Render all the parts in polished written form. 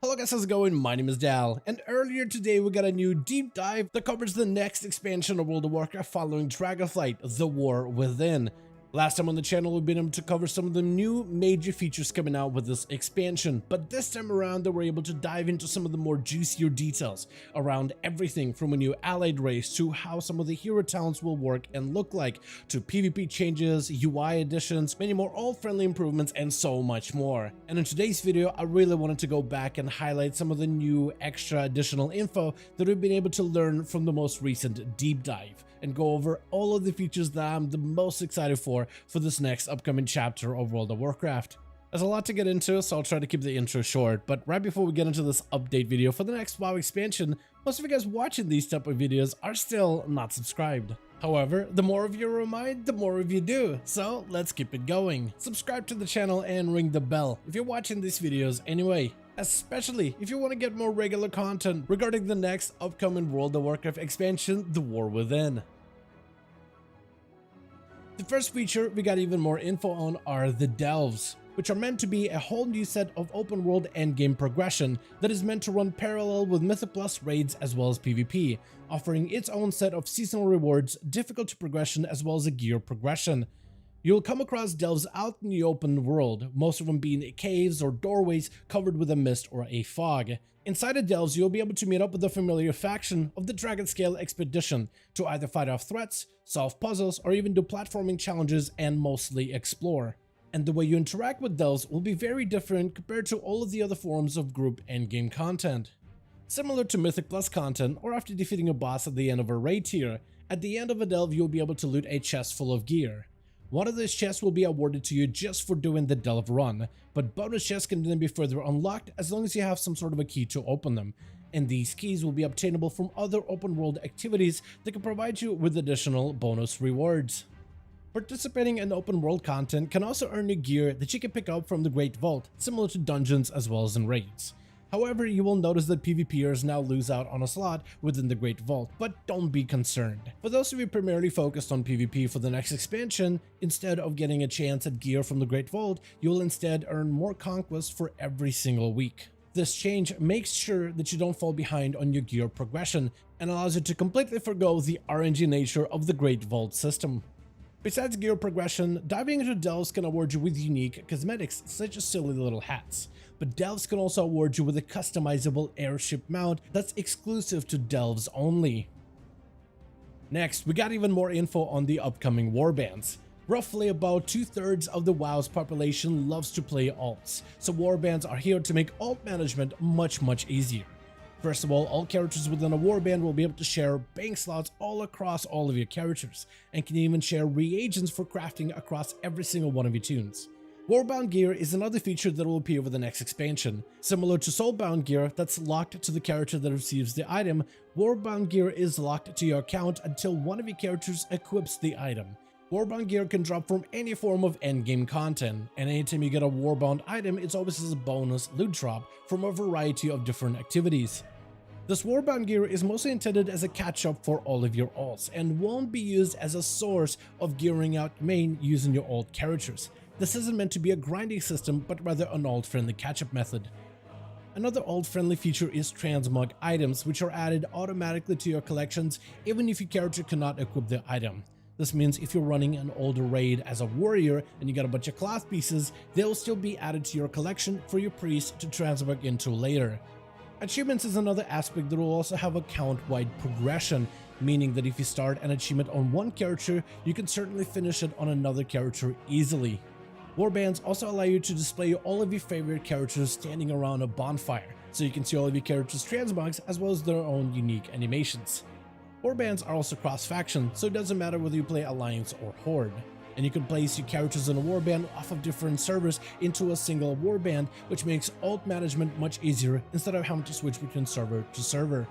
Hello guys, how's it going? My name is Dal, and earlier today we got a new deep dive that covers the next expansion of World of Warcraft following Dragonflight, The War Within. Last time on the channel we've been able to cover some of the new major features coming out with this expansion, but this time around they were able to dive into some of the more juicier details around everything from a new allied race to how some of the hero talents will work and look like, to PvP changes, UI additions, many more all-friendly improvements, and so much more. And in today's video I really wanted to go back and highlight some of the new extra additional info that we've been able to learn from the most recent deep dive, and go over all of the features that I'm the most excited for this next upcoming chapter of World of Warcraft. There's a lot to get into, so I'll try to keep the intro short, but right before we get into this update video for the next WoW expansion, most of you guys watching these type of videos are still not subscribed. However, the more of you remind, the more of you do, so let's keep it going. Subscribe to the channel and ring the bell if you're watching these videos anyway, especially if you want to get more regular content regarding the next upcoming World of Warcraft expansion, The War Within. The first feature we got even more info on are the Delves, which are meant to be a whole new set of open world endgame progression that is meant to run parallel with Mythic Plus raids as well as PvP, offering its own set of seasonal rewards, difficulty progression, as well as a gear progression. You'll come across delves out in the open world, most of them being caves or doorways covered with a mist or a fog. Inside the delves, you'll be able to meet up with the familiar faction of the Dragonscale Expedition to either fight off threats, solve puzzles, or even do platforming challenges and mostly explore. And the way you interact with delves will be very different compared to all of the other forms of group endgame content. Similar to Mythic Plus content, or after defeating a boss at the end of a raid tier, at the end of a delve you'll be able to loot a chest full of gear. One of those chests will be awarded to you just for doing the delve run, but bonus chests can then be further unlocked as long as you have some sort of a key to open them, and these keys will be obtainable from other open world activities that can provide you with additional bonus rewards. Participating in open world content can also earn you gear that you can pick up from the Great Vault, similar to dungeons as well as in raids. However, you will notice that PvPers now lose out on a slot within the Great Vault, but don't be concerned. For those of you primarily focused on PvP for the next expansion, instead of getting a chance at gear from the Great Vault, you will instead earn more conquests for every single week. This change makes sure that you don't fall behind on your gear progression and allows you to completely forgo the RNG nature of the Great Vault system. Besides gear progression, diving into delves can award you with unique cosmetics such as silly little hats, but delves can also award you with a customizable airship mount that's exclusive to delves only. Next, we got even more info on the upcoming warbands. Roughly about 2/3 of the WoW's population loves to play alts, so warbands are here to make alt management much easier. First of all characters within a warband will be able to share bank slots all across all of your characters, and can even share reagents for crafting across every single one of your tunes. Warbound gear is another feature that will appear with the next expansion. Similar to soulbound gear that's locked to the character that receives the item, warbound gear is locked to your account until one of your characters equips the item. Warbound gear can drop from any form of endgame content, and anytime you get a warbound item, it's always as a bonus loot drop from a variety of different activities. This warbound gear is mostly intended as a catch-up for all of your alts, and won't be used as a source of gearing out main using your alt characters. This isn't meant to be a grinding system, but rather an alt-friendly catch-up method. Another alt-friendly feature is transmog items, which are added automatically to your collections even if your character cannot equip the item. This means if you're running an older raid as a warrior and you got a bunch of cloth pieces, they'll still be added to your collection for your priest to transmog into later. Achievements is another aspect that will also have a count-wide progression, meaning that if you start an achievement on one character, you can certainly finish it on another character easily. Warbands also allow you to display all of your favorite characters standing around a bonfire, so you can see all of your characters' transmogs as well as their own unique animations. Warbands are also cross-faction, so it doesn't matter whether you play Alliance or Horde. And you can place your characters in a warband off of different servers into a single warband, which makes alt management much easier instead of having to switch between server to server.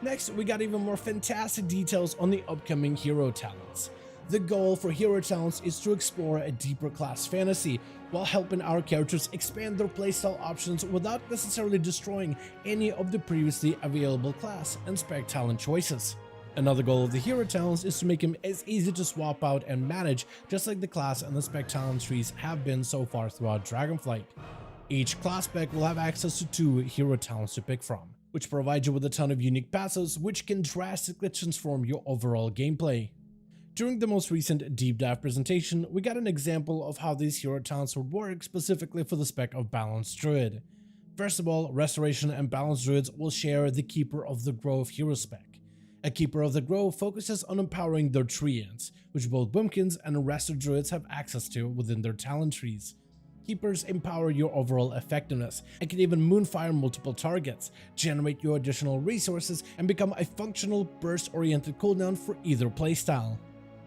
Next, we got even more fantastic details on the upcoming hero talents. The goal for hero talents is to explore a deeper class fantasy, while helping our characters expand their playstyle options without necessarily destroying any of the previously available class and spec talent choices. Another goal of the hero talents is to make them as easy to swap out and manage, just like the class and the spec talent trees have been so far throughout Dragonflight. Each class spec will have access to 2 hero talents to pick from, which provide you with a ton of unique passives which can drastically transform your overall gameplay. During the most recent deep dive presentation, we got an example of how these hero talents would work specifically for the spec of Balanced Druid. First of all, Restoration and Balanced Druids will share the Keeper of the Grove hero spec. A Keeper of the Grove focuses on empowering their treants, which both Boomkins and Resto Druids have access to within their talent trees. Keepers empower your overall effectiveness and can even moonfire multiple targets, generate your additional resources, and become a functional burst-oriented cooldown for either playstyle.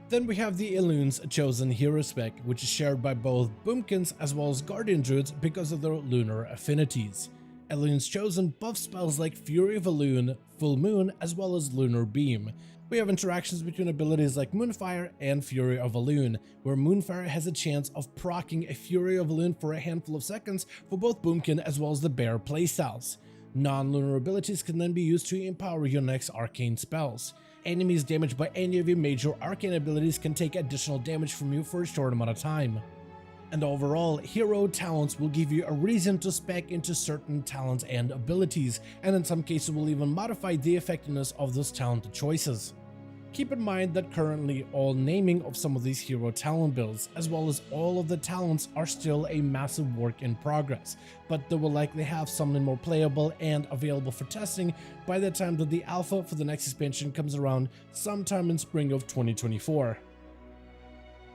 Then we have the Elun's Chosen hero spec, which is shared by both Boomkins as well as Guardian Druids because of their lunar affinities. Elun's Chosen buffs spells like Fury of Elune, Full Moon, as well as Lunar Beam. We have interactions between abilities like Moonfire and Fury of Elune, where Moonfire has a chance of proccing a Fury of Elune for a handful of seconds for both Boomkin as well as the Bear playstyles. Non-lunar abilities can then be used to empower your next arcane spells. Enemies damaged by any of your major arcane abilities can take additional damage from you for a short amount of time. And overall, hero talents will give you a reason to spec into certain talents and abilities, and in some cases will even modify the effectiveness of those talented choices. Keep in mind that currently all naming of some of these hero talent builds, as well as all of the talents, are still a massive work in progress, but they will likely have something more playable and available for testing by the time that the alpha for the next expansion comes around sometime in spring of 2024.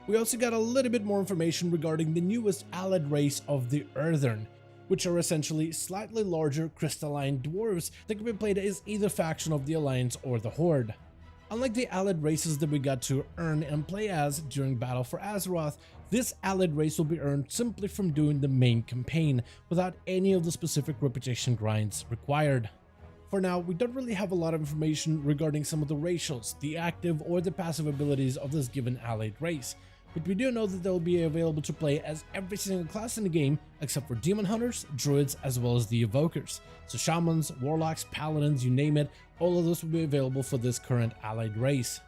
We also got a little bit more information regarding the newest allied race of the Earthern, which are essentially slightly larger crystalline dwarves that can be played as either faction of the Alliance or the Horde. Unlike the allied races that we got to earn and play as during Battle for Azeroth, this allied race will be earned simply from doing the main campaign without any of the specific reputation grinds required. For now, we don't really have a lot of information regarding some of the racials, the active or the passive abilities of this given allied race, but we do know that they'll be available to play as every single class in the game except for Demon Hunters, Druids, as well as the Evokers. So Shamans, Warlocks, Paladins, you name it, all of those will be available for this current allied race.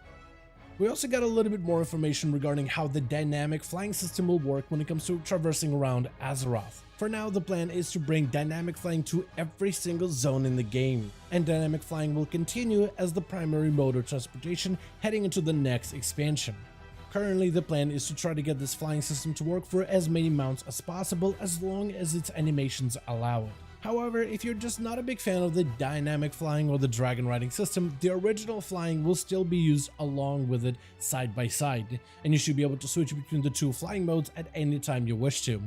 We also got a little bit more information regarding how the dynamic flying system will work when it comes to traversing around Azeroth. For now, the plan is to bring dynamic flying to every single zone in the game, and dynamic flying will continue as the primary mode of transportation heading into the next expansion. Currently, the plan is to try to get this flying system to work for as many mounts as possible as long as its animations allow it. However, if you're just not a big fan of the dynamic flying or the dragon riding system, the original flying will still be used along with it side by side, and you should be able to switch between the two flying modes at any time you wish to.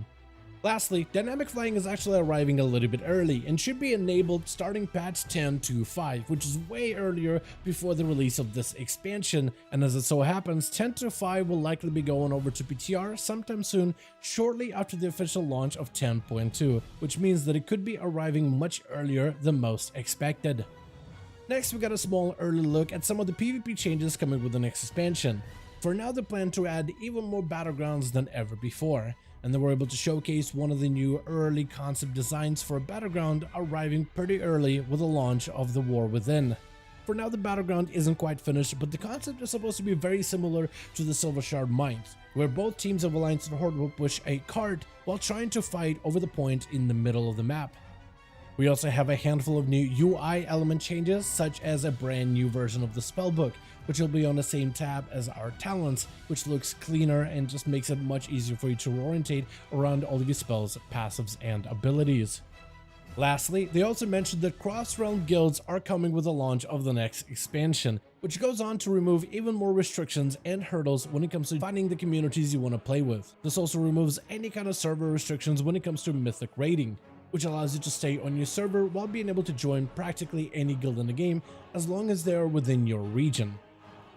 Lastly, dynamic flying is actually arriving a little bit early and should be enabled starting patch 10.2.5, which is way earlier before the release of this expansion, and as it so happens, 10.2.5 will likely be going over to PTR sometime soon, shortly after the official launch of 10.2, which means that it could be arriving much earlier than most expected. Next, we got a small early look at some of the PvP changes coming with the next expansion. For now, they plan to add even more battlegrounds than ever before, and they were able to showcase one of the new early concept designs for a battleground arriving pretty early with the launch of the War Within. For now, the battleground isn't quite finished, but the concept is supposed to be very similar to the Silver Shard Mines, where both teams of Alliance and Horde will push a cart while trying to fight over the point in the middle of the map. We also have a handful of new UI element changes, such as a brand new version of the spellbook, which will be on the same tab as our talents, which looks cleaner and just makes it much easier for you to orientate around all of your spells, passives, and abilities. Lastly, they also mentioned that cross-realm guilds are coming with the launch of the next expansion, which goes on to remove even more restrictions and hurdles when it comes to finding the communities you want to play with. This also removes any kind of server restrictions when it comes to mythic raiding, which allows you to stay on your server while being able to join practically any guild in the game as long as they are within your region.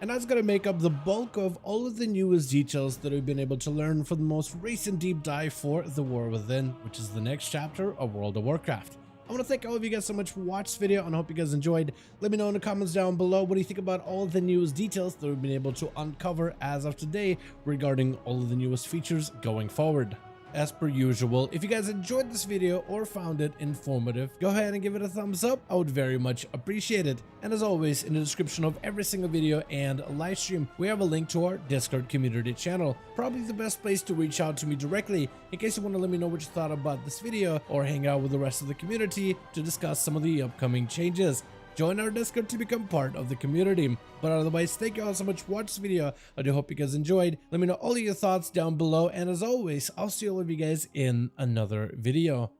And that's going to make up the bulk of all of the newest details that we've been able to learn for the most recent deep dive for The War Within, which is the next chapter of World of Warcraft. I want to thank all of you guys so much for watching this video, and I hope you guys enjoyed. Let me know in the comments down below what do you think about all of the newest details that we've been able to uncover as of today regarding all of the newest features going forward. as per usual, if you guys enjoyed this video or found it informative, go ahead and give it a thumbs up. I would very much appreciate it. And as always, in the description of every single video and live stream, we have a link to our Discord community channel. Probably the best place to reach out to me directly in case you want to let me know what you thought about this video or hang out with the rest of the community to discuss some of the upcoming changes. Join our Discord to become part of the community. But otherwise, thank you all so much for watching this video. I do hope you guys enjoyed. Let me know all of your thoughts down below. And as always, I'll see all of you guys in another video.